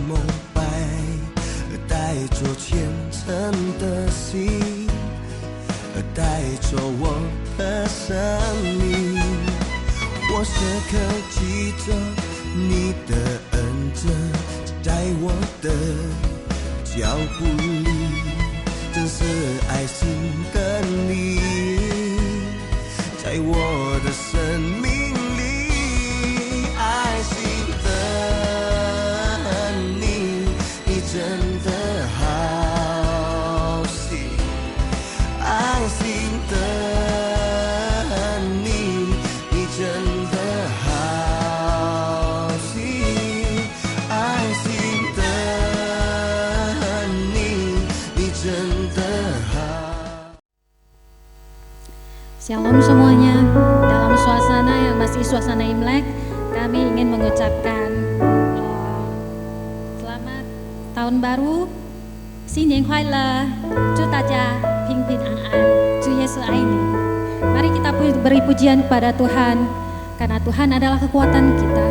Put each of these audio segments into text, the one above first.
膜拜，带着虔诚的心，带着我的生命，我时刻记着你的恩泽，在我的脚步里，真是爱心的你，在我的生命里，爱心的你，你真的好心，爱心的你，你真的好心，爱心的你，你真的好。Shalom semuanya. Dalam suasana yang masih suasana Imlek, kami ingin mengucapkan selamat tahun baru, Xin Niên Khoai Le, Chúc Ta Cha Ping Ping An An, Chu Yesus Ai Ni. Mari kita beri pujian kepada Tuhan, karena Tuhan adalah kekuatan kita,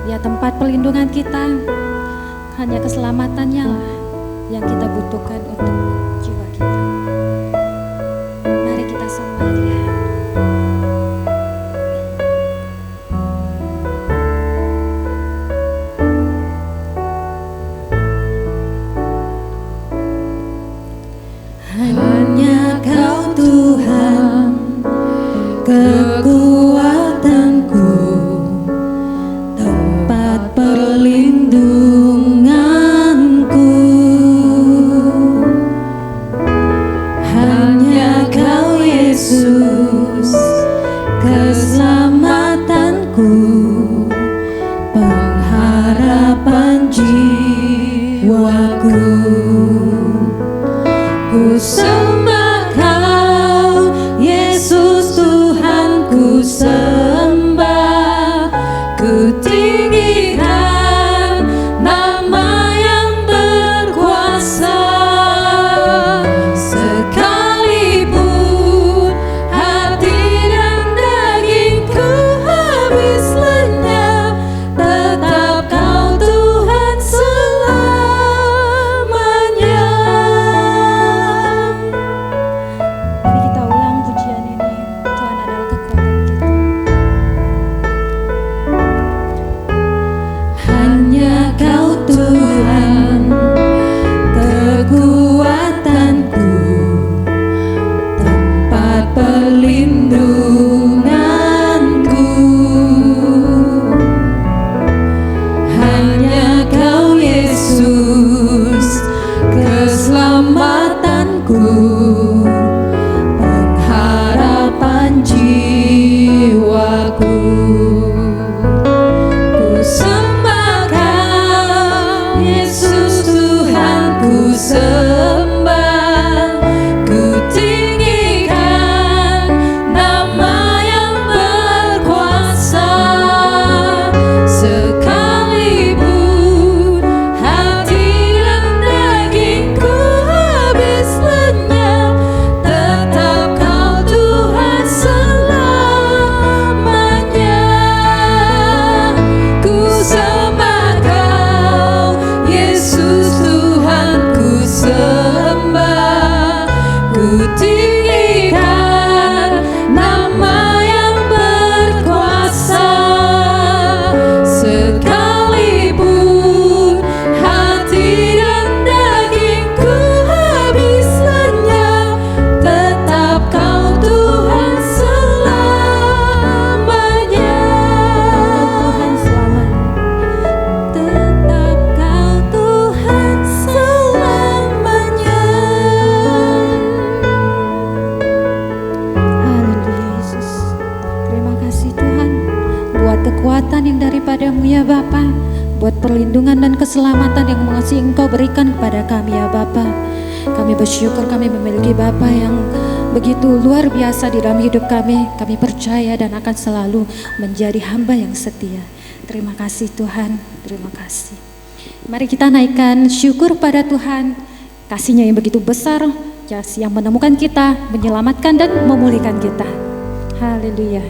Dia tempat perlindungan kita. Hanya keselamatannya lah yang kita butuhkan untuk jiwa kita. Mari kita sembah Dia. Hanya Kau Tuhan, kekuatanku, tempat perlindunganku. Hanya Kau Yesus, keselamatanku, pengharapan jiwaku. Ku sembah Kau, Yesus Tuhan ku sembah, ku tinggikan nama yang berkuasa. Sekalipun hati dan dagingku habis lenyap, tetap Kau Tuhan selamanya. Mari kita ulang pujian ini. Tuhan adalah kekuatan kita. Hanya Kau Tuhan, kekuatanku, tempat perlindunganku. Hanya Kau Yesus, keselamatanku, pengharapan jiwaku. Ku sembah Kau, Yesus Tuhan ku sembah, ku tinggikan nama yang berkuasa. Sekalipun hati dan dagingku habis lenyap, tetap Kau Tuhan selamanya. Ku sembah Kau, Yesus Tuhan ku sembah, ku tinggikan nama yang berkuasa. Sekalipun hati dan dagingku habis lenyap, tetap Kau Tuhan selamanya. Tuhan selamat. Tetap Kau Tuhan selamanya. Haleluya Yesus. Terima kasih Tuhan buat kekuatan yang daripadamu ya Bapa, buat perlindungan dan keselamatan yang masih Engkau berikan kepada kami ya Bapa. Kami bersyukur kami memiliki Bapa yang begitu luar biasa di dalam hidup kami. Kami percaya dan akan selalu menjadi hamba yang setia. Terima kasih Tuhan, terima kasih. Mari kita naikkan syukur pada Tuhan, kasih-Nya yang begitu besar, kasih yang menemukan kita, menyelamatkan dan memulihkan kita. Haleluya.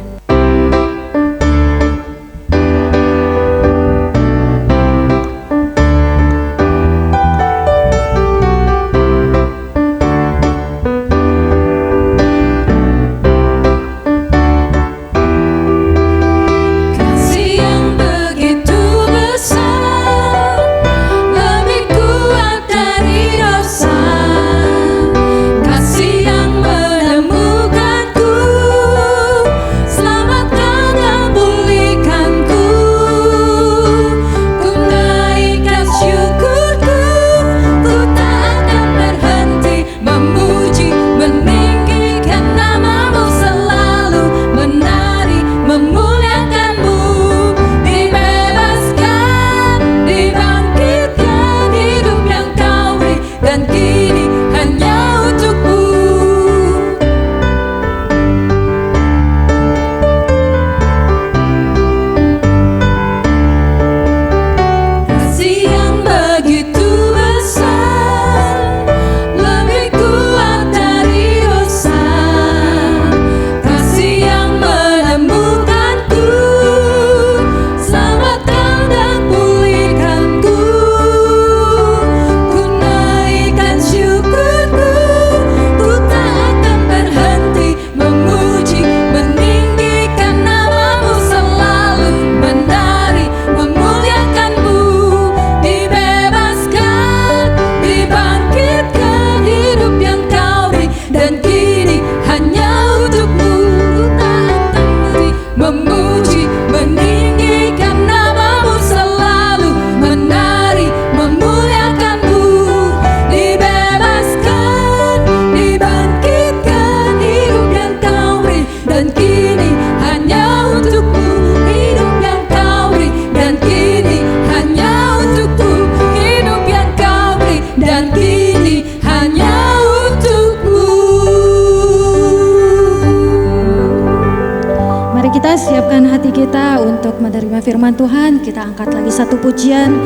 firman Tuhan, kita angkat lagi satu pujian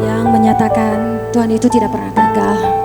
yang menyatakan Tuhan itu tidak pernah gagal.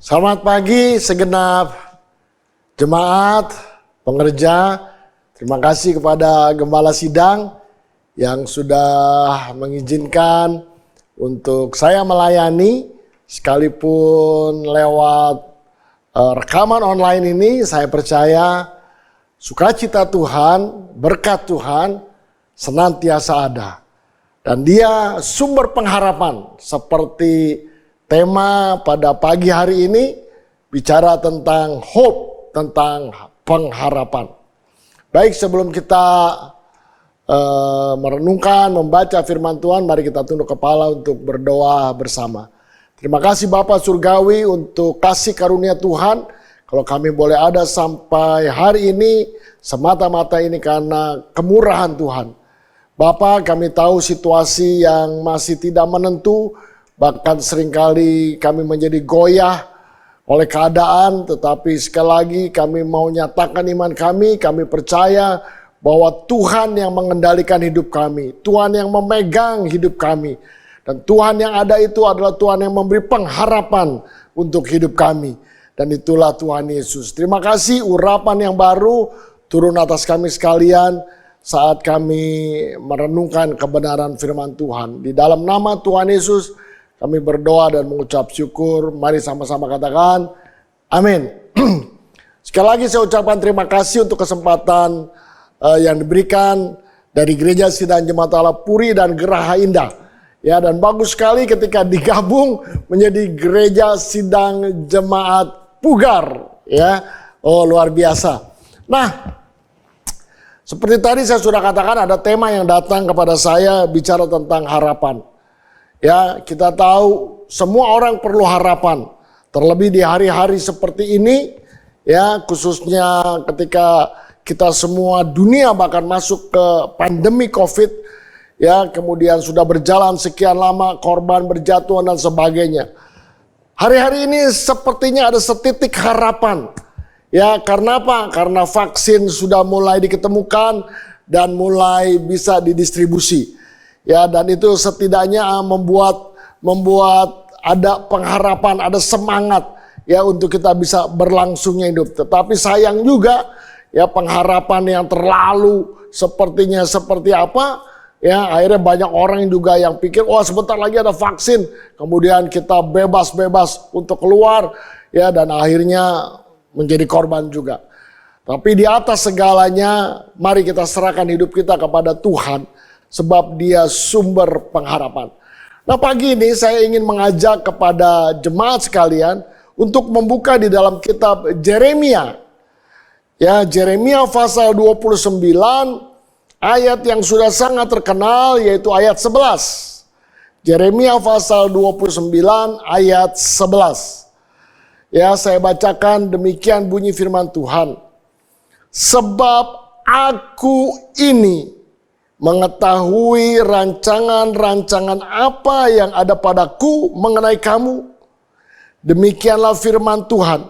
Selamat pagi segenap jemaat, pengerja. Terima kasih kepada Gembala Sidang yang sudah mengizinkan untuk saya melayani sekalipun lewat rekaman online ini. Saya percaya sukacita Tuhan, berkat Tuhan senantiasa ada. Dan Dia sumber pengharapan, seperti tema pada pagi hari ini bicara tentang hope, tentang pengharapan. Baik, sebelum kita merenungkan, membaca firman Tuhan, mari kita tunduk kepala untuk berdoa bersama. Terima kasih Bapa Surgawi untuk kasih karunia Tuhan. Kalau kami boleh ada sampai hari ini, semata-mata ini karena kemurahan Tuhan. Bapa, kami tahu situasi yang masih tidak menentu, bahkan seringkali kami menjadi goyah oleh keadaan, tetapi sekali lagi kami mau nyatakan iman kami percaya bahwa Tuhan yang mengendalikan hidup kami, Tuhan yang memegang hidup kami, dan Tuhan yang ada itu adalah Tuhan yang memberi pengharapan untuk hidup kami, dan itulah Tuhan Yesus. Terima kasih urapan yang baru turun atas kami sekalian saat kami merenungkan kebenaran firman Tuhan. Di dalam nama Tuhan Yesus, Kami berdoa dan mengucap syukur. Mari sama-sama katakan amin. Sekali lagi saya ucapkan terima kasih untuk kesempatan yang diberikan dari Gereja Sidang Jemaat Allah Puri dan Geraha Indah. Ya, dan bagus sekali ketika digabung menjadi Gereja Sidang Jemaat Pugar. Ya, oh luar biasa. Nah, seperti tadi saya sudah katakan ada tema yang datang kepada saya bicara tentang harapan. Ya, kita tahu semua orang perlu harapan. Terlebih di hari-hari seperti ini, ya, khususnya ketika kita semua dunia bahkan masuk ke pandemi COVID, ya, kemudian sudah berjalan sekian lama, korban berjatuhan dan sebagainya. Hari-hari ini sepertinya ada setitik harapan. Ya, karena apa? Karena vaksin sudah mulai diketemukan dan mulai bisa didistribusi. Ya, dan itu setidaknya membuat ada pengharapan, ada semangat ya untuk kita bisa berlangsungnya hidup. Tetapi sayang juga ya pengharapan yang terlalu sepertinya seperti apa ya, akhirnya banyak orang yang juga yang pikir oh sebentar lagi ada vaksin, kemudian kita bebas-bebas untuk keluar ya, dan akhirnya menjadi korban juga. Tapi di atas segalanya mari kita serahkan hidup kita kepada Tuhan sebab Dia sumber pengharapan. Nah, pagi ini saya ingin mengajak kepada jemaat sekalian untuk membuka di dalam kitab Yeremia. Ya, Yeremia pasal 29 ayat yang sudah sangat terkenal yaitu ayat 11. Yeremia pasal 29 ayat 11. Ya, saya bacakan demikian bunyi firman Tuhan. Sebab aku ini mengetahui rancangan-rancangan apa yang ada padaku mengenai kamu. Demikianlah firman Tuhan,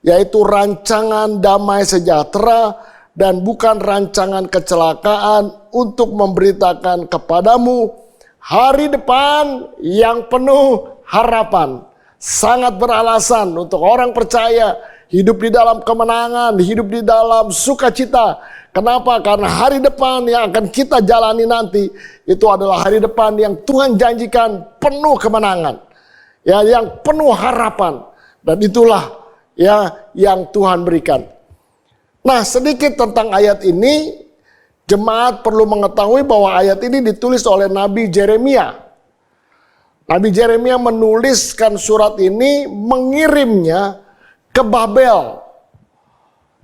yaitu rancangan damai sejahtera dan bukan rancangan kecelakaan untuk memberitakan kepadamu hari depan yang penuh harapan. Sangat beralasan untuk orang percaya hidup di dalam kemenangan, hidup di dalam sukacita. Kenapa? Karena hari depan yang akan kita jalani nanti itu adalah hari depan yang Tuhan janjikan penuh kemenangan. Ya, yang penuh harapan. Dan itulah ya yang Tuhan berikan. Nah, sedikit tentang ayat ini, jemaat perlu mengetahui bahwa ayat ini ditulis oleh Nabi Yeremia. Nabi Yeremia menuliskan surat ini, mengirimnya ke Babel.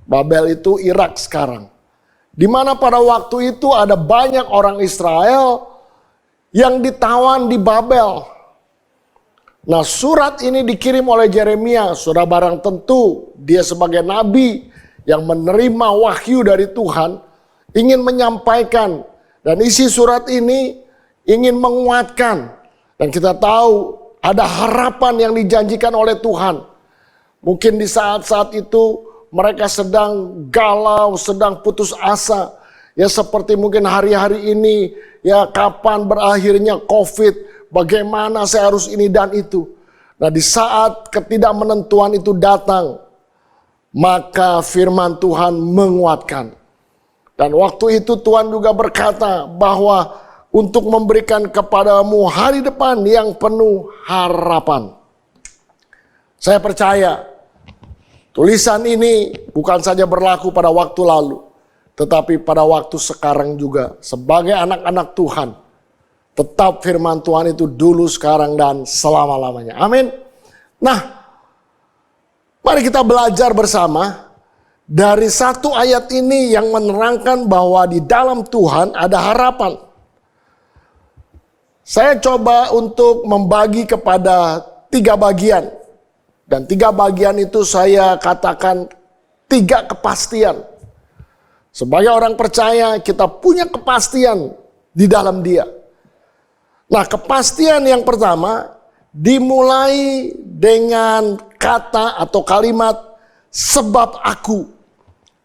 Babel itu Irak sekarang. Di mana pada waktu itu ada banyak orang Israel yang ditawan di Babel. Nah, surat ini dikirim oleh Yeremia. Sudah barang tentu dia sebagai nabi yang menerima wahyu dari Tuhan ingin menyampaikan, dan isi surat ini ingin menguatkan. Dan kita tahu ada harapan yang dijanjikan oleh Tuhan. Mungkin di saat-saat itu mereka sedang galau, sedang putus asa. Ya, seperti mungkin hari-hari ini, ya kapan berakhirnya COVID, bagaimana saya harus ini dan itu. Nah, di saat ketidakmenentuan itu datang, maka firman Tuhan menguatkan. Dan waktu itu Tuhan juga berkata bahwa untuk memberikan kepadamu hari depan yang penuh harapan. Saya percaya tulisan ini bukan saja berlaku pada waktu lalu, tetapi pada waktu sekarang juga. Sebagai anak-anak Tuhan, tetap firman Tuhan itu dulu, sekarang, dan selama-lamanya. Amin. Nah, mari kita belajar bersama dari satu ayat ini yang menerangkan bahwa di dalam Tuhan ada harapan. Saya coba untuk membagi kepada 3 bagian. Dan 3 bagian itu saya katakan 3 kepastian. Sebagai orang percaya kita punya kepastian di dalam Dia. Nah, kepastian yang pertama dimulai dengan kata atau kalimat sebab aku.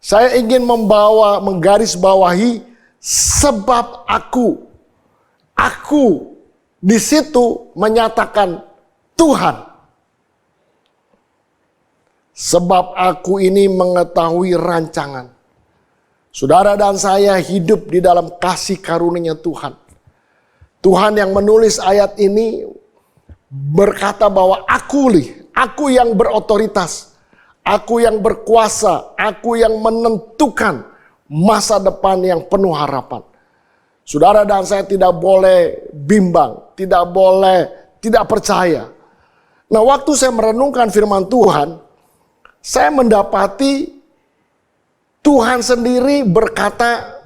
Saya ingin menggarisbawahi sebab aku. Aku di situ menyatakan Tuhan. Sebab aku ini mengetahui rancangan. Saudara dan saya hidup di dalam kasih karunia Tuhan. Tuhan yang menulis ayat ini berkata bahwa aku yang berotoritas, aku yang berkuasa, aku yang menentukan masa depan yang penuh harapan. Saudara dan saya tidak boleh bimbang, tidak boleh tidak percaya. Nah, waktu saya merenungkan firman Tuhan, saya mendapati Tuhan sendiri berkata,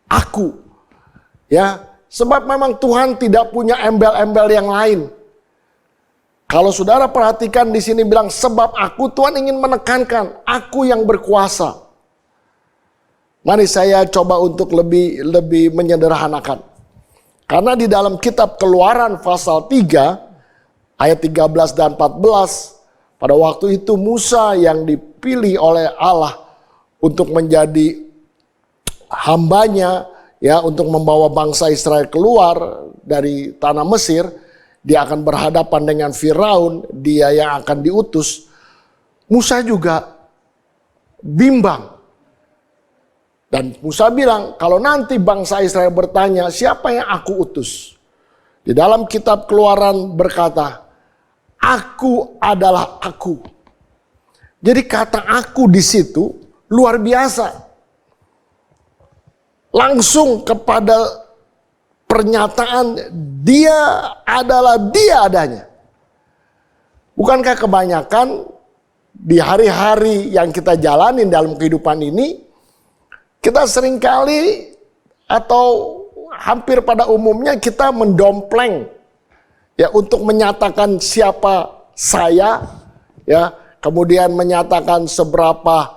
aku. Ya, sebab memang Tuhan tidak punya embel-embel yang lain. Kalau saudara perhatikan di sini bilang sebab aku, Tuhan ingin menekankan aku yang berkuasa. Mari saya coba untuk lebih menyederhanakan. Karena di dalam kitab Keluaran pasal 3 ayat 13 dan 14, pada waktu itu Musa yang dipilih oleh Allah untuk menjadi hambanya, ya, untuk membawa bangsa Israel keluar dari tanah Mesir. Dia akan berhadapan dengan Firaun, dia yang akan diutus. Musa juga bimbang. Dan Musa bilang, kalau nanti bangsa Israel bertanya, siapa yang aku utus? Di dalam kitab Keluaran berkata, aku adalah aku. Jadi kata aku di situ luar biasa. Langsung kepada pernyataan dia adalah dia adanya. Bukankah kebanyakan di hari-hari yang kita jalani dalam kehidupan ini, kita seringkali atau hampir pada umumnya kita mendompleng, ya, untuk menyatakan siapa saya, ya, kemudian menyatakan seberapa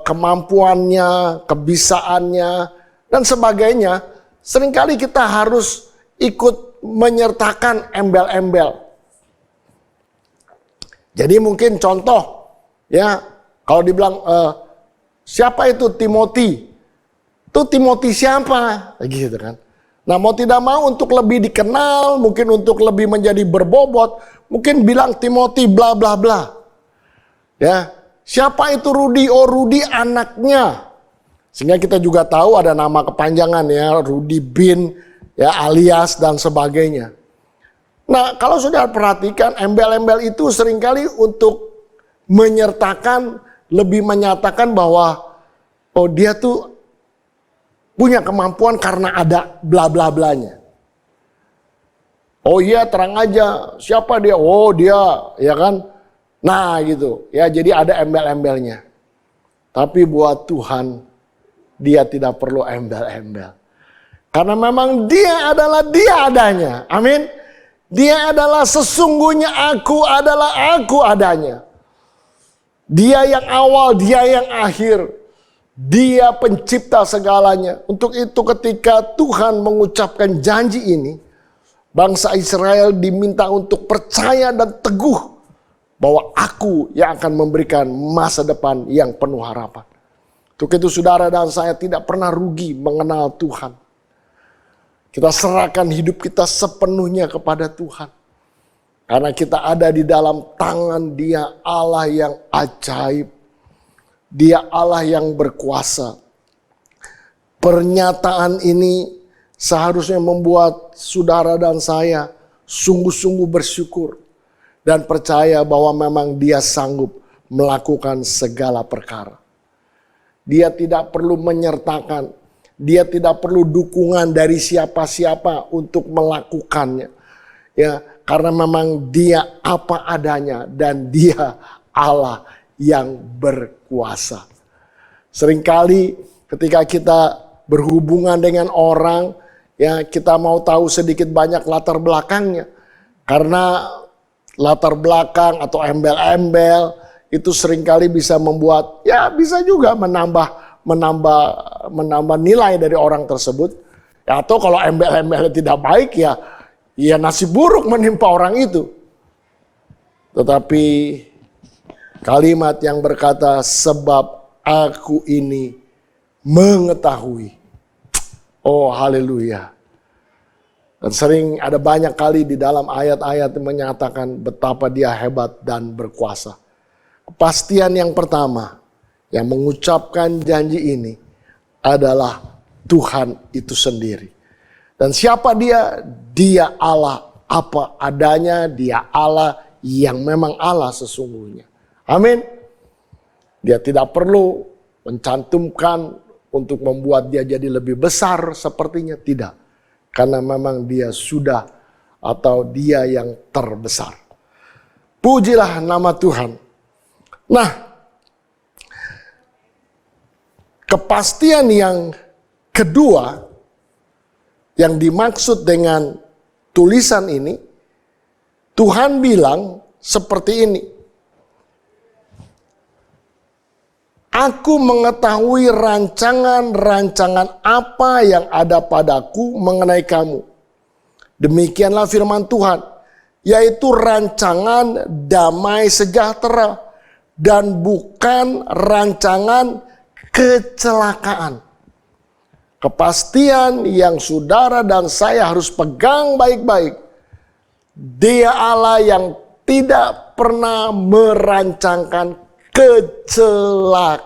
kemampuannya, kebisaannya, dan sebagainya. Seringkali kita harus ikut menyertakan embel-embel. Jadi mungkin contoh, ya, kalau dibilang siapa itu Timothy? Itu Timothy siapa? Gitu kan. Nah, mau tidak mau untuk lebih dikenal, mungkin untuk lebih menjadi berbobot, mungkin bilang Timothy bla bla bla. Ya, siapa itu Rudy? Oh, Rudy anaknya. Sehingga kita juga tahu ada nama kepanjangan, ya, Rudy bin, ya, alias dan sebagainya. Nah, kalau sudah perhatikan embel-embel itu seringkali untuk menyertakan, lebih menyatakan bahwa oh dia tuh punya kemampuan karena ada bla bla blanya. Oh iya, terang aja siapa dia? Oh dia, ya kan? Nah gitu, ya, jadi ada embel-embelnya. Tapi buat Tuhan, dia tidak perlu embel-embel. Karena memang dia adalah dia adanya. Amin. Dia adalah sesungguhnya aku adalah aku adanya. Dia yang awal, dia yang akhir. Dia pencipta segalanya. Untuk itu ketika Tuhan mengucapkan janji ini, bangsa Israel diminta untuk percaya dan teguh bahwa aku yang akan memberikan masa depan yang penuh harapan. Untuk itu saudara dan saya tidak pernah rugi mengenal Tuhan. Kita serahkan hidup kita sepenuhnya kepada Tuhan. Karena kita ada di dalam tangan Dia Allah yang ajaib. Dia Allah yang berkuasa. Pernyataan ini seharusnya membuat saudara dan saya sungguh-sungguh bersyukur. Dan percaya bahwa memang Dia sanggup melakukan segala perkara. Dia tidak perlu menyertakan, dia tidak perlu dukungan dari siapa-siapa untuk melakukannya. Ya, karena memang dia apa adanya dan dia Allah yang berkuasa. Seringkali ketika kita berhubungan dengan orang, ya, kita mau tahu sedikit banyak latar belakangnya. Karena latar belakang atau embel-embel itu seringkali bisa membuat, ya, bisa juga menambah nilai dari orang tersebut. Ya, atau kalau embel-embelnya tidak baik, ya nasib buruk menimpa orang itu. Tetapi kalimat yang berkata sebab aku ini mengetahui. Oh haleluya. Dan sering ada banyak kali di dalam ayat-ayat yang menyatakan betapa Dia hebat dan berkuasa. Kepastian yang pertama yang mengucapkan janji ini adalah Tuhan itu sendiri. Dan siapa Dia? Dia Allah apa adanya, dia Allah yang memang Allah sesungguhnya. Amin. Dia tidak perlu mencantumkan untuk membuat dia jadi lebih besar sepertinya, tidak. Karena memang dia sudah atau dia yang terbesar. Pujilah nama Tuhan. Nah, kepastian yang kedua yang dimaksud dengan tulisan ini, Tuhan bilang seperti ini. Aku mengetahui rancangan-rancangan apa yang ada padaku mengenai kamu. Demikianlah firman Tuhan, yaitu rancangan damai sejahtera dan bukan rancangan kecelakaan. Kepastian yang saudara dan saya harus pegang baik-baik. Dia Allah yang tidak pernah merancangkan kecelakaan.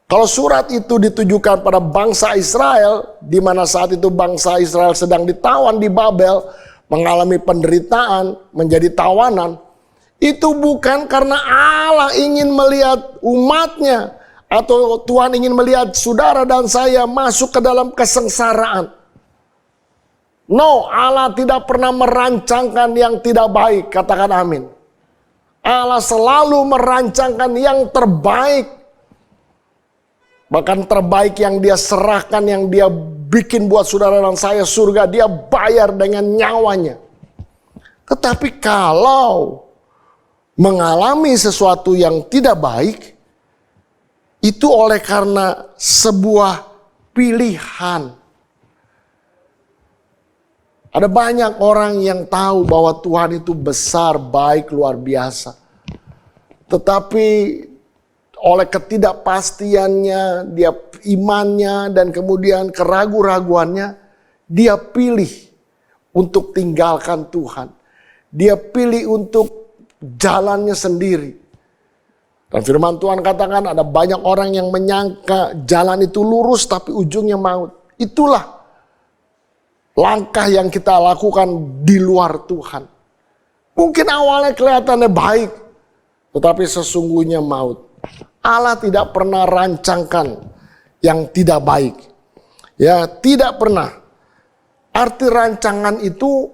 Kalau surat itu ditujukan pada bangsa Israel, di mana saat itu bangsa Israel sedang ditawan di Babel, mengalami penderitaan, menjadi tawanan, itu bukan karena Allah ingin melihat umatnya, atau Tuhan ingin melihat saudara dan saya masuk ke dalam kesengsaraan. No, Allah tidak pernah merancangkan yang tidak baik, katakan amin. Allah selalu merancangkan yang terbaik. Bahkan terbaik yang dia serahkan, yang dia bikin buat saudara dan saya surga, dia bayar dengan nyawanya. Tetapi kalau mengalami sesuatu yang tidak baik, itu oleh karena sebuah pilihan. Ada banyak orang yang tahu bahwa Tuhan itu besar, baik, luar biasa. Tetapi oleh ketidakpastiannya, dia imannya, dan kemudian keraguan-raguannya, dia pilih untuk tinggalkan Tuhan. Dia pilih untuk jalannya sendiri. Dan firman Tuhan katakan ada banyak orang yang menyangka jalan itu lurus tapi ujungnya maut. Itulah langkah yang kita lakukan di luar Tuhan. Mungkin awalnya kelihatannya baik, tetapi sesungguhnya maut. Allah tidak pernah rancangkan yang tidak baik. Ya, tidak pernah. Arti rancangan itu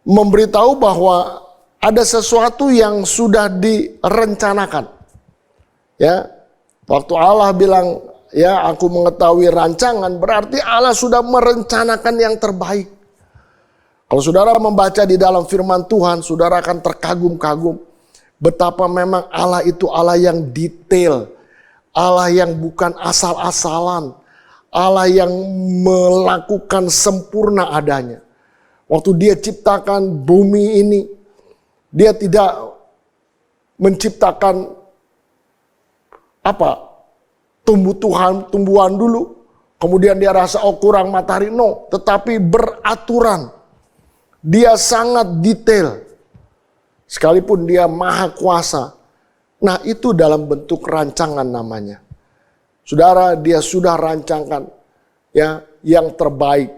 memberitahu bahwa ada sesuatu yang sudah direncanakan. Ya, waktu Allah bilang, ya, aku mengetahui rancangan, berarti Allah sudah merencanakan yang terbaik. Kalau saudara membaca di dalam firman Tuhan, saudara akan terkagum-kagum betapa memang Allah itu Allah yang detail, Allah yang bukan asal-asalan, Allah yang melakukan sempurna adanya. Waktu dia ciptakan bumi ini, dia tidak menciptakan tumbuhan dulu, kemudian dia rasa kurang matahari, no, tetapi beraturan. Dia sangat detail, sekalipun dia maha kuasa. Nah, itu dalam bentuk rancangan namanya. Saudara, dia sudah rancangkan ya yang terbaik.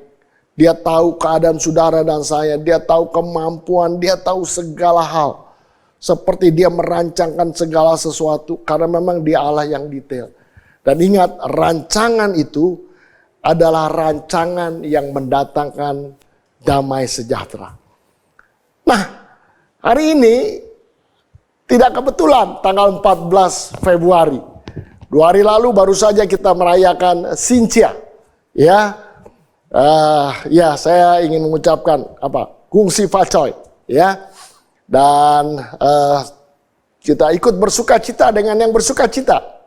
Dia tahu keadaan saudara dan saya, dia tahu kemampuan, dia tahu segala hal. Seperti dia merancangkan segala sesuatu karena memang dia Allah yang detail. Dan ingat, rancangan itu adalah rancangan yang mendatangkan damai sejahtera. Nah, hari ini tidak kebetulan tanggal 14 Februari. 2 hari lalu baru saja kita merayakan Sintia. Ya, saya ingin mengucapkan Kung Si Fa Choi, ya. Dan kita ikut bersukacita dengan yang bersukacita.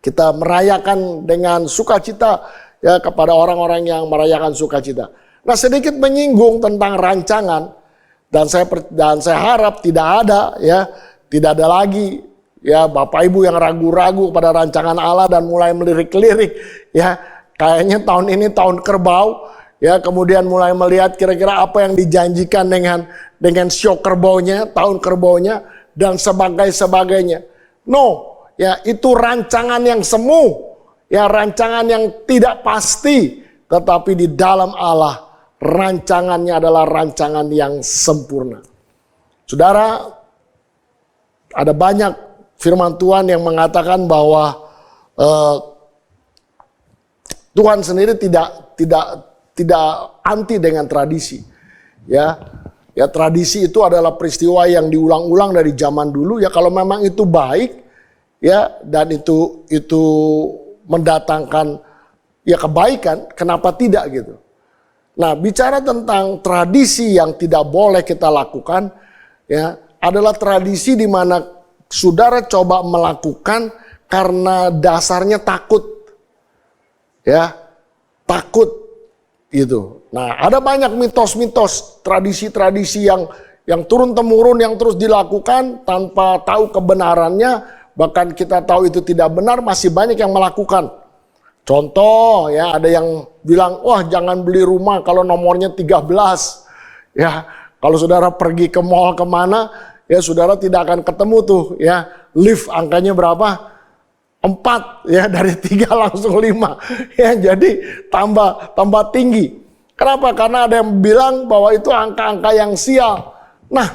Kita merayakan dengan sukacita ya kepada orang-orang yang merayakan sukacita. Nah, sedikit menyinggung tentang rancangan, dan saya harap tidak ada lagi ya Bapak Ibu yang ragu-ragu pada rancangan Allah dan mulai melirik-lirik ya. Kayaknya tahun ini tahun kerbau, ya, kemudian mulai melihat kira-kira apa yang dijanjikan dengan show kerbaunya, tahun kerbaunya, dan sebagainya. No, ya, itu rancangan yang semu, ya, rancangan yang tidak pasti. Tetapi di dalam Allah, rancangannya adalah rancangan yang sempurna. Saudara, ada banyak firman Tuhan yang mengatakan bahwa Tuhan sendiri tidak anti dengan tradisi. Ya, tradisi itu adalah peristiwa yang diulang-ulang dari zaman dulu. Ya, kalau memang itu baik, ya, dan itu mendatangkan ya kebaikan, kenapa tidak gitu. Nah, bicara tentang tradisi yang tidak boleh kita lakukan, ya, adalah tradisi di mana saudara coba melakukan karena dasarnya takut. Ya, takut gitu. Nah, ada banyak mitos-mitos, tradisi-tradisi yang turun-temurun yang terus dilakukan tanpa tahu kebenarannya, bahkan kita tahu itu tidak benar, masih banyak yang melakukan. Contoh ya, ada yang bilang, wah jangan beli rumah kalau nomornya 13. Ya, kalau saudara pergi ke mall kemana, ya saudara tidak akan ketemu tuh ya, lift angkanya berapa? 4 ya, dari 3 langsung 5 ya, jadi tambah tinggi. Kenapa? Karena ada yang bilang bahwa itu angka-angka yang sial. Nah,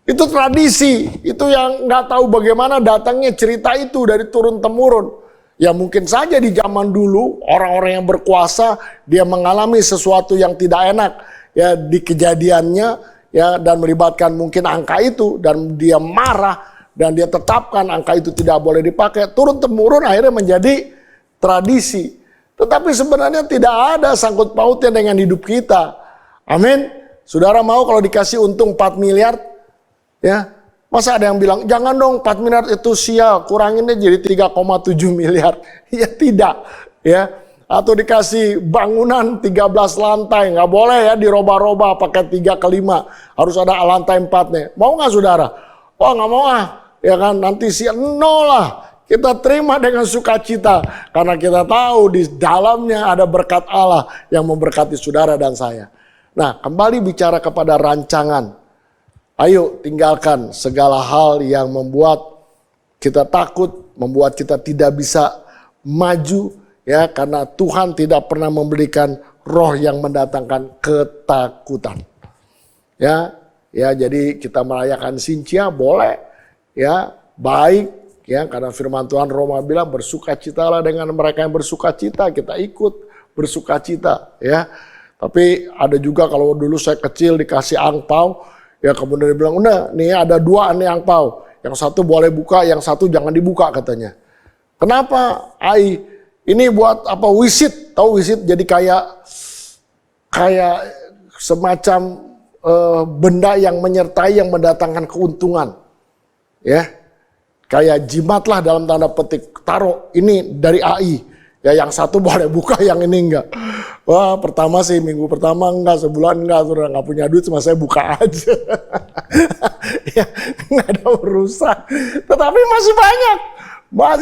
itu tradisi, itu yang nggak tahu bagaimana datangnya cerita itu dari turun temurun. Ya mungkin saja di zaman dulu orang-orang yang berkuasa dia mengalami sesuatu yang tidak enak ya di kejadiannya ya, dan melibatkan mungkin angka itu, dan dia marah dan dia tetapkan angka itu tidak boleh dipakai. Turun temurun akhirnya menjadi tradisi. Tetapi sebenarnya tidak ada sangkut pautnya dengan hidup kita. Amin. Saudara mau kalau dikasih untung 4 miliar? Ya, masa ada yang bilang, jangan dong 4 miliar itu sial, kuranginnya jadi 3,7 miliar. Ya tidak. Ya, atau dikasih bangunan 13 lantai, nggak boleh ya diroba-roba pakai 3 ke 5. Harus ada lantai 4-nya. Mau nggak saudara? Oh nggak mau ya kan, nanti nol lah. Kita terima dengan sukacita karena kita tahu di dalamnya ada berkat Allah yang memberkati saudara dan saya. Nah, kembali bicara kepada rancangan. Ayo tinggalkan segala hal yang membuat kita takut, membuat kita tidak bisa maju ya, karena Tuhan tidak pernah memberikan roh yang mendatangkan ketakutan. Ya, jadi kita merayakan Sincia boleh ya, baik. Ya, karena firman Tuhan Roma bilang bersukacitalah dengan mereka yang bersukacita, kita ikut bersukacita ya. Tapi ada juga kalau dulu saya kecil dikasih angpau, ya kemudian dia bilang, udah nih ada 2 nih angpau, yang satu boleh buka, yang satu jangan dibuka katanya. Kenapa? Ini buat apa? Wisit, tahu wisit? Jadi kayak semacam benda yang menyertai yang mendatangkan keuntungan, ya. Kayak jimat lah dalam tanda petik, taruh ini dari AI, ya yang satu boleh buka, yang ini enggak. Wah pertama sih minggu pertama enggak, sebulan enggak, sudah nggak punya duit, cuma saya buka aja. Ya nggak ada urusan. Tetapi masih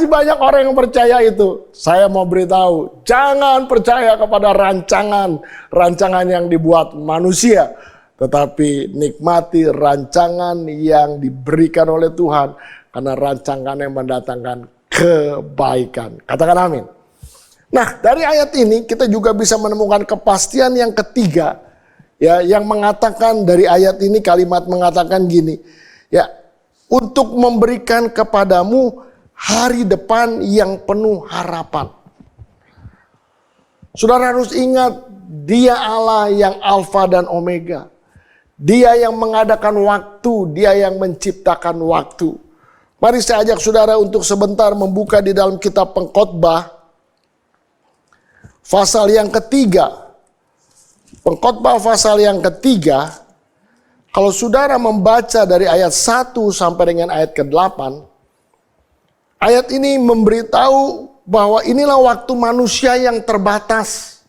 banyak orang yang percaya itu. Saya mau beritahu, jangan percaya kepada rancangan yang dibuat manusia. Tetapi nikmati rancangan yang diberikan oleh Tuhan. Karena rancangannya mendatangkan kebaikan. Katakan amin. Nah, dari ayat ini kita juga bisa menemukan kepastian yang ketiga. Ya, yang mengatakan dari ayat ini, kalimat mengatakan gini. Ya, untuk memberikan kepadamu hari depan yang penuh harapan. Saudara harus ingat, Dia Allah yang Alfa dan Omega. Dia yang mengadakan waktu, Dia yang menciptakan waktu. Mari saya ajak saudara untuk sebentar membuka di dalam kitab Pengkhotbah pasal yang ketiga. Pengkhotbah pasal yang ketiga, kalau saudara membaca dari ayat 1 sampai dengan ayat ke-8, ayat ini memberitahu bahwa inilah waktu manusia yang terbatas.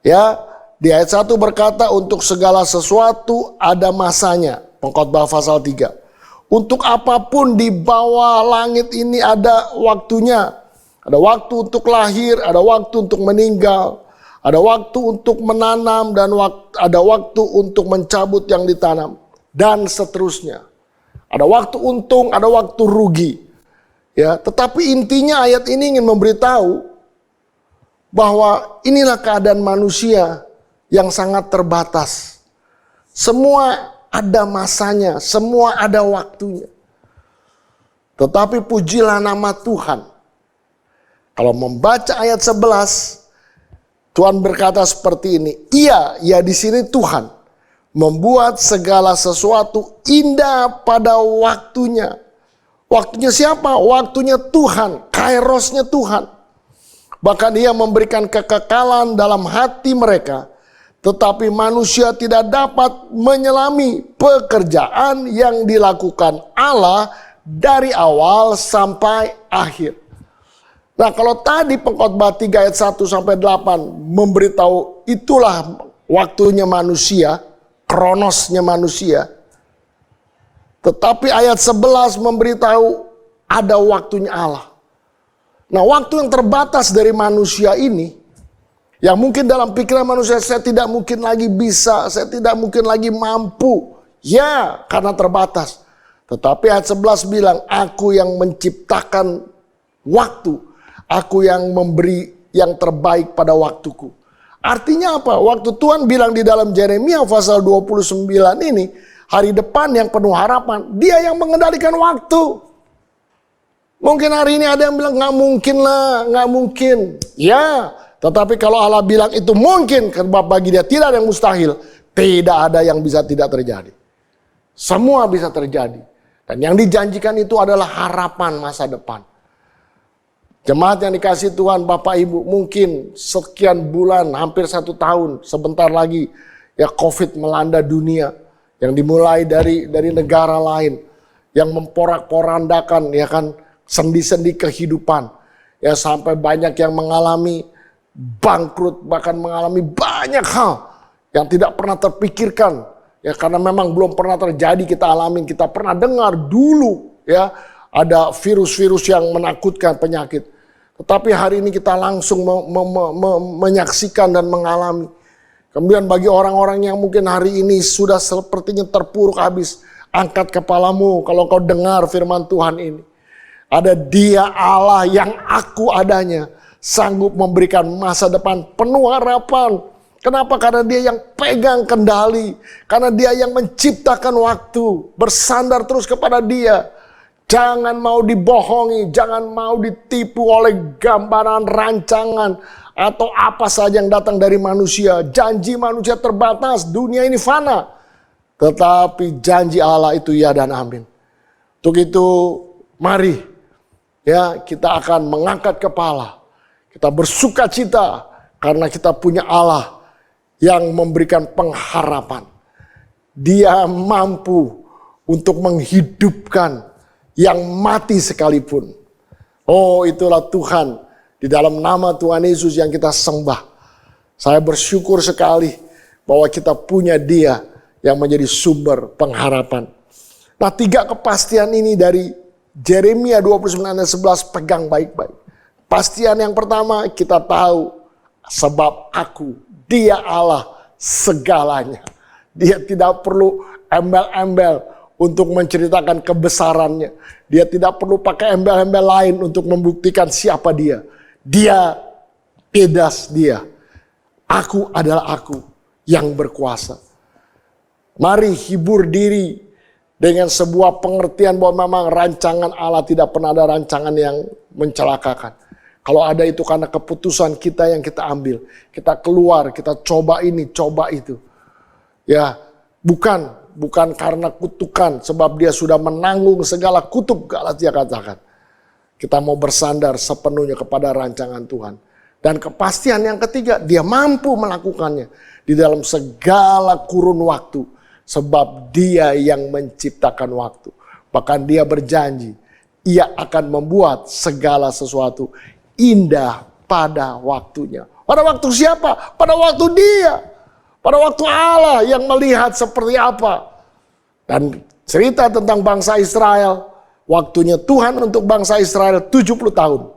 Ya, di ayat 1 berkata untuk segala sesuatu ada masanya. Pengkhotbah pasal 3. Untuk apapun di bawah langit ini ada waktunya. Ada waktu untuk lahir, ada waktu untuk meninggal, ada waktu untuk menanam, dan ada waktu untuk mencabut yang ditanam, dan seterusnya. Ada waktu untung, ada waktu rugi. Ya, tetapi intinya ayat ini ingin memberitahu bahwa inilah keadaan manusia yang sangat terbatas. Semua ada masanya, semua ada waktunya. Tetapi pujilah nama Tuhan. Kalau membaca ayat 11, Tuhan berkata seperti ini. Ia di sini Tuhan membuat segala sesuatu indah pada waktunya. Waktunya siapa? Waktunya Tuhan, kairosnya Tuhan. Bahkan Ia memberikan kekekalan dalam hati mereka. Tetapi manusia tidak dapat menyelami pekerjaan yang dilakukan Allah dari awal sampai akhir. Nah, kalau tadi Pengkhotbah 3 ayat 1 sampai 8 memberitahu itulah waktunya manusia, kronosnya manusia. Tetapi ayat 11 memberitahu ada waktunya Allah. Nah, waktu yang terbatas dari manusia ini, yang mungkin dalam pikiran manusia, saya tidak mungkin lagi bisa, saya tidak mungkin lagi mampu. Ya, karena terbatas. Tetapi ayat 11 bilang, aku yang menciptakan waktu. Aku yang memberi yang terbaik pada waktuku. Artinya apa? Waktu Tuhan bilang di dalam Yeremia pasal 29 ini, hari depan yang penuh harapan, Dia yang mengendalikan waktu. Mungkin hari ini ada yang bilang, gak mungkin lah, gak mungkin. Ya, tetapi kalau Allah bilang itu mungkin, sebab bagi Dia tidak ada yang mustahil. Tidak ada yang bisa tidak terjadi. Semua bisa terjadi. Dan yang dijanjikan itu adalah harapan masa depan. Jemaat yang dikasih Tuhan, Bapak Ibu, mungkin sekian bulan, hampir 1 tahun, sebentar lagi ya COVID melanda dunia. Yang dimulai dari negara lain, yang memporak-porandakan ya kan sendi-sendi kehidupan. Ya sampai banyak yang mengalami bangkrut, bahkan mengalami banyak hal yang tidak pernah terpikirkan. Ya karena memang belum pernah terjadi kita alamin, kita pernah dengar dulu ya ada virus-virus yang menakutkan, penyakit. Tetapi hari ini kita langsung menyaksikan dan mengalami. Kemudian bagi orang-orang yang mungkin hari ini sudah sepertinya terpuruk habis, angkat kepalamu kalau kau dengar firman Tuhan ini. Ada Dia Allah yang aku adanya, sanggup memberikan masa depan penuh harapan. Kenapa? Karena Dia yang pegang kendali. Karena Dia yang menciptakan waktu. Bersandar terus kepada Dia. Jangan mau dibohongi. Jangan mau ditipu oleh gambaran, rancangan. Atau apa saja yang datang dari manusia. Janji manusia terbatas. Dunia ini fana. Tetapi janji Allah itu ya dan amin. Untuk itu mari ya kita akan mengangkat kepala. Kita bersuka cita. Karena kita punya Allah yang memberikan pengharapan. Dia mampu untuk menghidupkan yang mati sekalipun. Oh, itulah Tuhan. Di dalam nama Tuhan Yesus yang kita sembah. Saya bersyukur sekali bahwa kita punya Dia yang menjadi sumber pengharapan. Nah, 3 kepastian ini dari Yeremia 29 ayat 11 pegang baik-baik. Pastian yang pertama, kita tahu sebab aku, Dia Allah segalanya. Dia tidak perlu embel-embel untuk menceritakan kebesarannya. Dia tidak perlu pakai embel-embel lain untuk membuktikan siapa Dia. Dia pedas Dia. Aku adalah aku yang berkuasa. Mari hibur diri dengan sebuah pengertian bahwa memang rancangan Allah tidak pernah ada rancangan yang mencelakakan. Kalau ada itu karena keputusan kita yang kita ambil. Kita keluar, kita coba ini, coba itu. Ya, bukan karena kutukan. Sebab Dia sudah menanggung segala kutuk, Galatia katakan. Kita mau bersandar sepenuhnya kepada rancangan Tuhan. Dan kepastian yang ketiga, Dia mampu melakukannya. Di dalam segala kurun waktu. Sebab Dia yang menciptakan waktu. Bahkan Dia berjanji, Ia akan membuat segala sesuatu indah pada waktunya. Pada waktu siapa? Pada waktu Dia. Pada waktu Allah yang melihat seperti apa. Dan cerita tentang bangsa Israel. Waktunya Tuhan untuk bangsa Israel 70 tahun.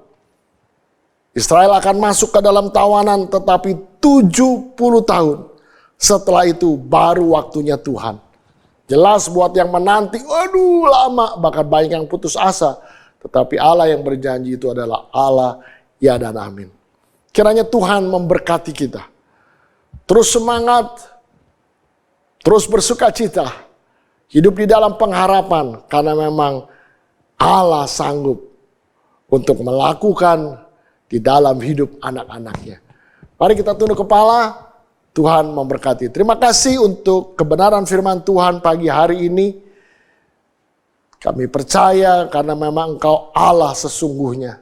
Israel akan masuk ke dalam tawanan tetapi 70 tahun. Setelah itu baru waktunya Tuhan. Jelas buat yang menanti, waduh lama. Bahkan banyak yang putus asa. Tetapi Allah yang berjanji itu adalah Allah ya dan amin. Kiranya Tuhan memberkati kita. Terus semangat, terus bersuka cita, hidup di dalam pengharapan, karena memang Allah sanggup untuk melakukan di dalam hidup anak-anaknya. Mari kita tunduk kepala, Tuhan memberkati. Terima kasih untuk kebenaran firman Tuhan pagi hari ini. Kami percaya karena memang Engkau Allah sesungguhnya.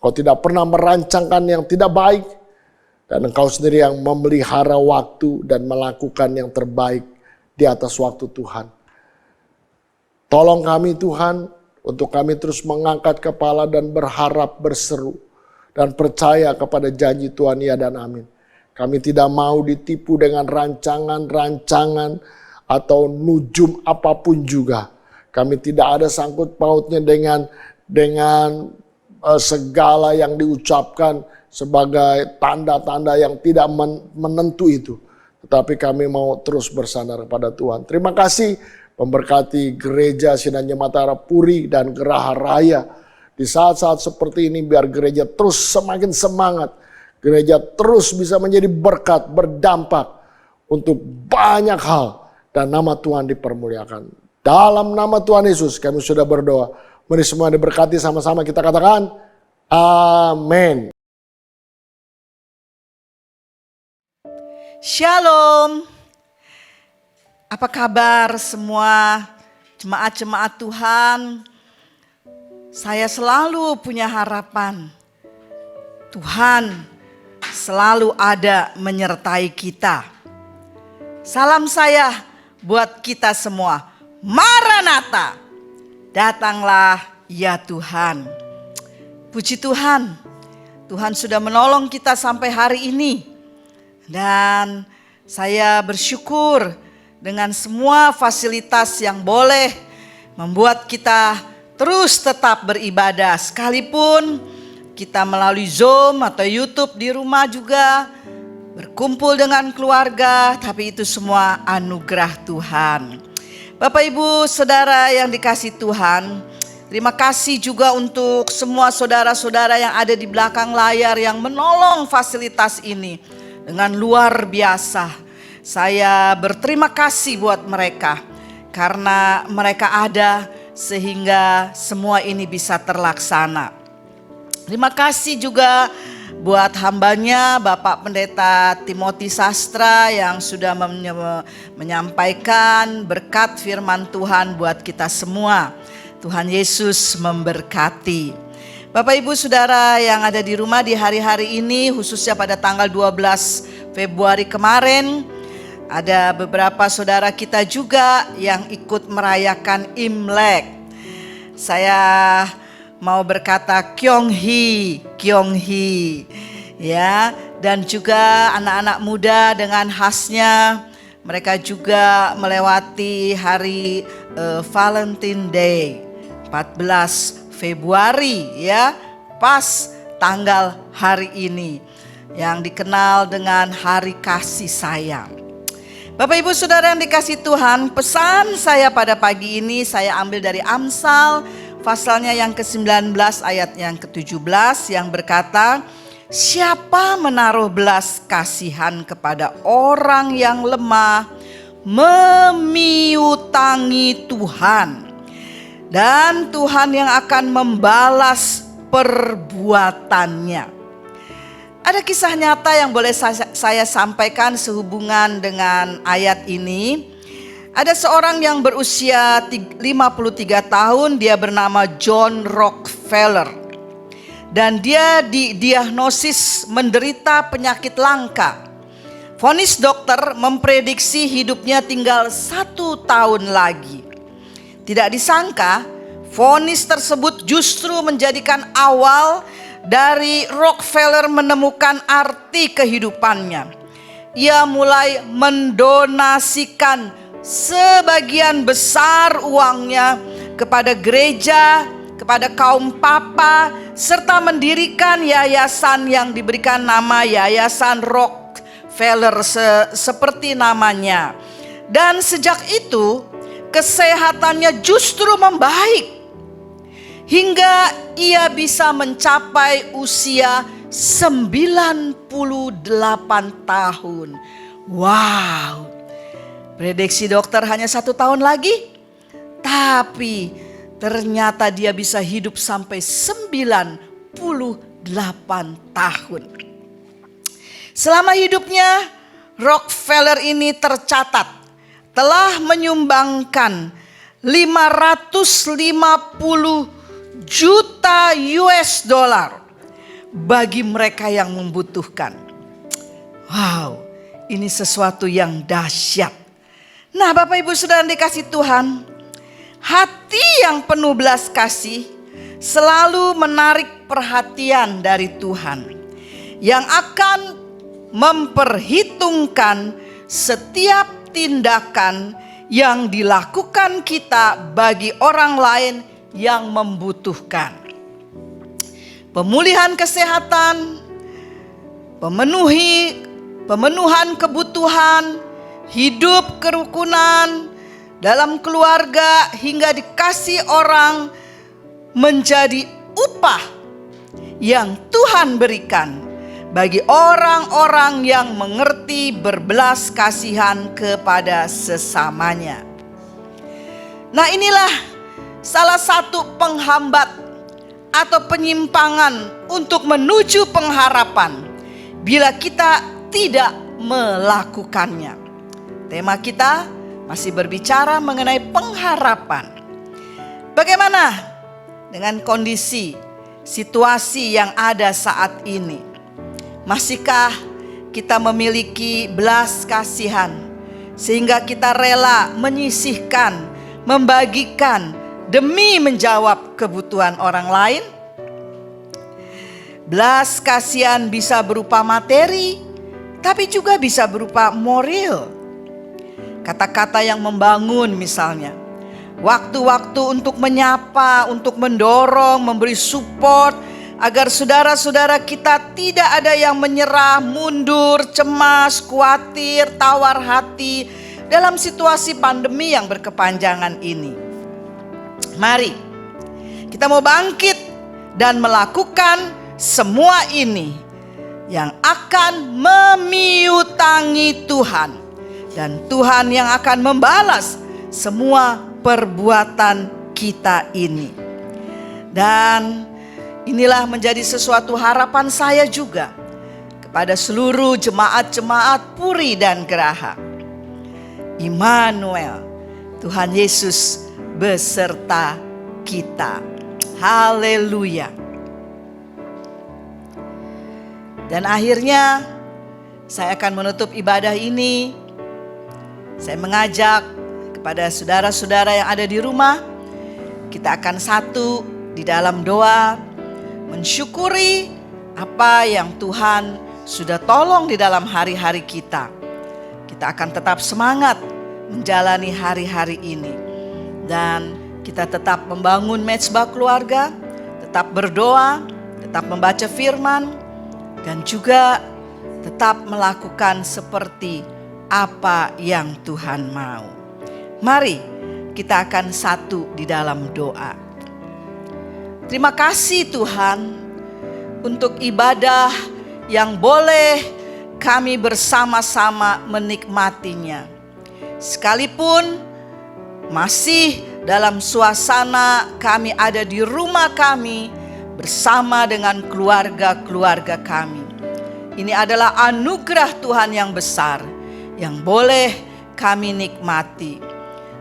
Engkau tidak pernah merancangkan yang tidak baik. Dan Engkau sendiri yang memelihara waktu dan melakukan yang terbaik di atas waktu Tuhan. Tolong kami Tuhan, untuk kami terus mengangkat kepala dan berharap berseru. Dan percaya kepada janji Tuhan ya dan amin. Kami tidak mau ditipu dengan rancangan-rancangan atau nujum apapun juga. Kami tidak ada sangkut pautnya dengan segala yang diucapkan sebagai tanda-tanda yang tidak menentu itu. Tetapi kami mau terus bersandar kepada Tuhan. Terima kasih memberkati gereja Sinar Nyematara Puri dan Geraha Raya. Di saat-saat seperti ini biar gereja terus semakin semangat. Gereja terus bisa menjadi berkat, berdampak untuk banyak hal. Dan nama Tuhan dipermuliakan. Dalam nama Tuhan Yesus kami sudah berdoa. Mari semua diberkati sama-sama kita katakan amin. Shalom. Apa kabar semua jemaat-jemaat Tuhan? Saya selalu punya harapan. Tuhan selalu ada menyertai kita. Salam saya buat kita semua. Maranatha. Datanglah ya Tuhan. Puji Tuhan. Tuhan sudah menolong kita sampai hari ini. Dan saya bersyukur dengan semua fasilitas yang boleh membuat kita terus tetap beribadah. Sekalipun kita melalui Zoom atau YouTube di rumah juga berkumpul dengan keluarga, tapi itu semua anugerah Tuhan. Bapak Ibu Saudara yang dikasihi Tuhan, terima kasih juga untuk semua saudara-saudara yang ada di belakang layar yang menolong fasilitas ini dengan luar biasa. Saya berterima kasih buat mereka karena mereka ada sehingga semua ini bisa terlaksana. Terima kasih juga buat hambanya Bapak Pendeta Timothy Sastra yang sudah menyampaikan berkat firman Tuhan buat kita semua. Tuhan Yesus memberkati. Bapak Ibu Saudara yang ada di rumah di hari-hari ini, khususnya pada tanggal 12 Februari kemarin, ada beberapa saudara kita juga yang ikut merayakan Imlek. Saya mau berkata Kyonghi ya, dan juga anak-anak muda dengan khasnya mereka juga melewati hari Valentine Day 14 Februari ya, pas tanggal hari ini yang dikenal dengan hari kasih sayang. Bapak Ibu Saudara yang dikasihi Tuhan, pesan saya pada pagi ini saya ambil dari Amsal pasalnya yang ke-19 ayat yang ke-17 yang berkata, siapa menaruh belas kasihan kepada orang yang lemah memiutangi Tuhan, dan Tuhan yang akan membalas perbuatannya. Ada kisah nyata yang boleh saya sampaikan sehubungan dengan ayat ini. Ada seorang yang berusia 53 tahun, dia bernama John Rockefeller. Dan dia didiagnosis menderita penyakit langka. Vonis dokter memprediksi hidupnya tinggal 1 tahun lagi. Tidak disangka, vonis tersebut justru menjadikan awal dari Rockefeller menemukan arti kehidupannya. Ia mulai mendonasikan sebagian besar uangnya kepada gereja, kepada kaum papa, serta mendirikan yayasan yang diberikan nama Yayasan Rockefeller seperti namanya. Dan sejak itu kesehatannya justru membaik hingga ia bisa mencapai usia 98 tahun. Wow. Prediksi dokter hanya 1 tahun lagi. Tapi ternyata dia bisa hidup sampai 98 tahun. Selama hidupnya, Rockefeller ini tercatat telah menyumbangkan 550 juta US dollar bagi mereka yang membutuhkan. Wow, ini sesuatu yang dahsyat. Nah, Bapak Ibu Saudara dikasih Tuhan, hati yang penuh belas kasih selalu menarik perhatian dari Tuhan yang akan memperhitungkan setiap tindakan yang dilakukan kita bagi orang lain yang membutuhkan. Pemulihan kesehatan, pemenuhan kebutuhan, hidup kerukunan dalam keluarga hingga dikasih orang menjadi upah yang Tuhan berikan bagi orang-orang yang mengerti berbelas kasihan kepada sesamanya. Nah, inilah salah satu penghambat atau penyimpangan untuk menuju pengharapan bila kita tidak melakukannya. Tema kita masih berbicara mengenai pengharapan. Bagaimana dengan kondisi, situasi yang ada saat ini? Masihkah kita memiliki belas kasihan sehingga kita rela menyisihkan, membagikan demi menjawab kebutuhan orang lain? Belas kasihan bisa berupa materi, tapi juga bisa berupa moral. Kata-kata yang membangun misalnya. Waktu-waktu untuk menyapa, untuk mendorong, memberi support, agar saudara-saudara kita tidak ada yang menyerah, mundur, cemas, khawatir, tawar hati dalam situasi pandemi yang berkepanjangan ini. Mari kita mau bangkit dan melakukan semua ini yang akan memiutangi Tuhan, dan Tuhan yang akan membalas semua perbuatan kita ini. Dan inilah menjadi sesuatu harapan saya juga kepada seluruh jemaat-jemaat Puri dan Geraha. Immanuel, Tuhan Yesus beserta kita. Haleluya. Dan akhirnya saya akan menutup ibadah ini. Saya mengajak kepada saudara-saudara yang ada di rumah, kita akan satu di dalam doa, mensyukuri apa yang Tuhan sudah tolong di dalam hari-hari kita. Kita akan tetap semangat menjalani hari-hari ini. Dan kita tetap membangun mezbah keluarga, tetap berdoa, tetap membaca firman, dan juga tetap melakukan seperti apa yang Tuhan mau. Mari kita akan satu di dalam doa. Terima kasih Tuhan untuk ibadah yang boleh kami bersama-sama menikmatinya. Sekalipun masih dalam suasana kami ada di rumah kami bersama dengan keluarga-keluarga kami. Ini adalah anugerah Tuhan yang besar yang boleh kami nikmati.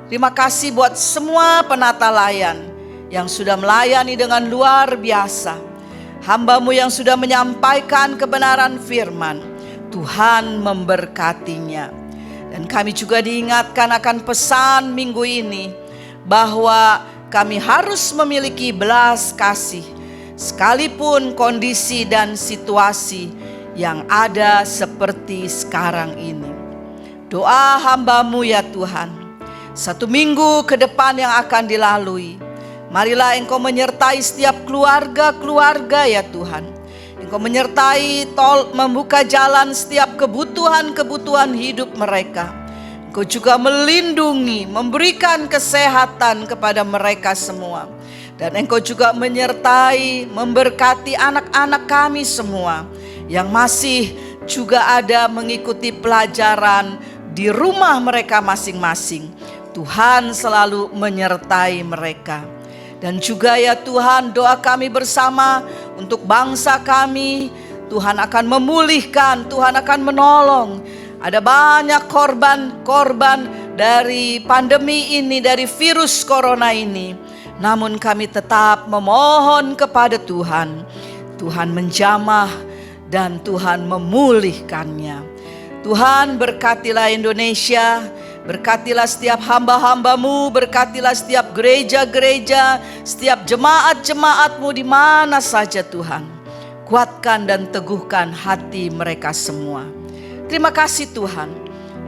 Terima kasih buat semua penata layan yang sudah melayani dengan luar biasa. Hamba-Mu yang sudah menyampaikan kebenaran firman, Tuhan memberkatinya. Dan kami juga diingatkan akan pesan minggu ini, bahwa kami harus memiliki belas kasih, sekalipun kondisi dan situasi yang ada seperti sekarang ini. Doa hamba-Mu ya Tuhan, 1 minggu ke depan yang akan dilalui, marilah Engkau menyertai setiap keluarga-keluarga ya Tuhan. Engkau menyertai, membuka jalan setiap kebutuhan-kebutuhan hidup mereka. Engkau juga melindungi, memberikan kesehatan kepada mereka semua. Dan Engkau juga menyertai, memberkati anak-anak kami semua yang masih juga ada mengikuti pelajaran di rumah mereka masing-masing. Tuhan selalu menyertai mereka. Dan juga ya Tuhan, doa kami bersama untuk bangsa kami, Tuhan akan memulihkan, Tuhan akan menolong. Ada banyak korban dari pandemi ini, dari virus corona ini. Namun kami tetap memohon kepada Tuhan. Tuhan menjamah dan Tuhan memulihkannya. Tuhan berkatilah Indonesia, berkatilah setiap hamba-hambamu, berkatilah setiap gereja-gereja, setiap jemaat-jemaatmu di mana saja Tuhan. Kuatkan dan teguhkan hati mereka semua. Terima kasih Tuhan,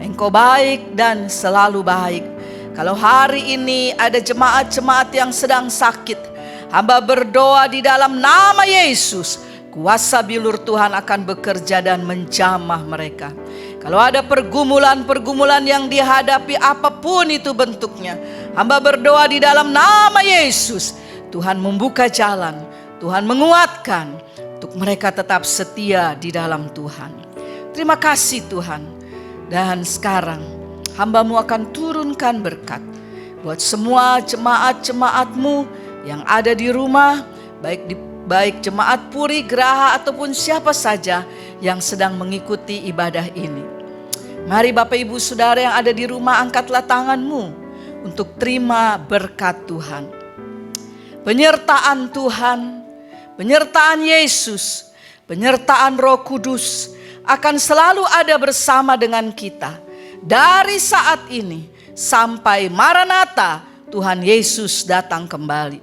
Engkau baik dan selalu baik. Kalau hari ini ada jemaat-jemaat yang sedang sakit, hamba berdoa di dalam nama Yesus, kuasa bilur Tuhan akan bekerja dan menjamah mereka. Kalau ada pergumulan-pergumulan yang dihadapi apapun itu bentuknya, hamba berdoa di dalam nama Yesus, Tuhan membuka jalan, Tuhan menguatkan untuk mereka tetap setia di dalam Tuhan. Terima kasih Tuhan. Dan sekarang hamba-Mu akan turunkan berkat buat semua jemaat-jemaat-Mu yang ada di rumah, baik jemaat Puri, Geraha ataupun siapa saja yang sedang mengikuti ibadah ini. Mari Bapak Ibu Saudara yang ada di rumah, angkatlah tangan-Mu untuk terima berkat Tuhan. Penyertaan Tuhan, penyertaan Yesus, penyertaan Roh Kudus akan selalu ada bersama dengan kita. Dari saat ini sampai Maranatha, Tuhan Yesus datang kembali.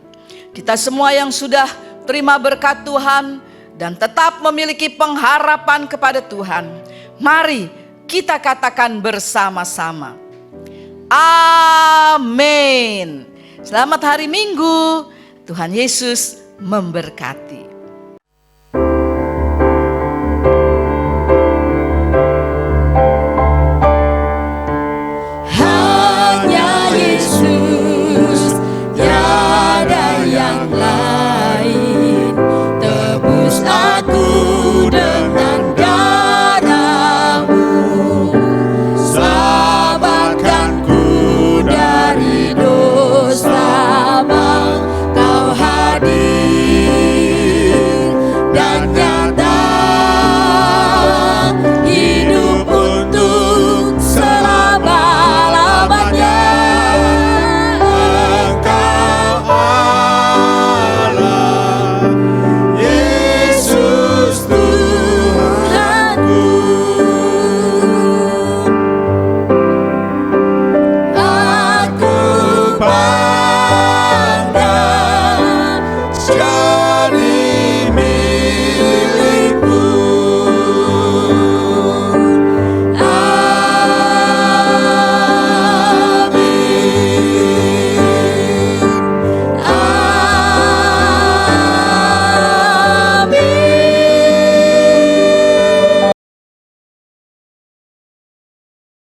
Kita semua yang sudah terima berkat Tuhan dan tetap memiliki pengharapan kepada Tuhan, mari kita katakan bersama-sama, amin. Selamat hari Minggu, Tuhan Yesus memberkati. Jadi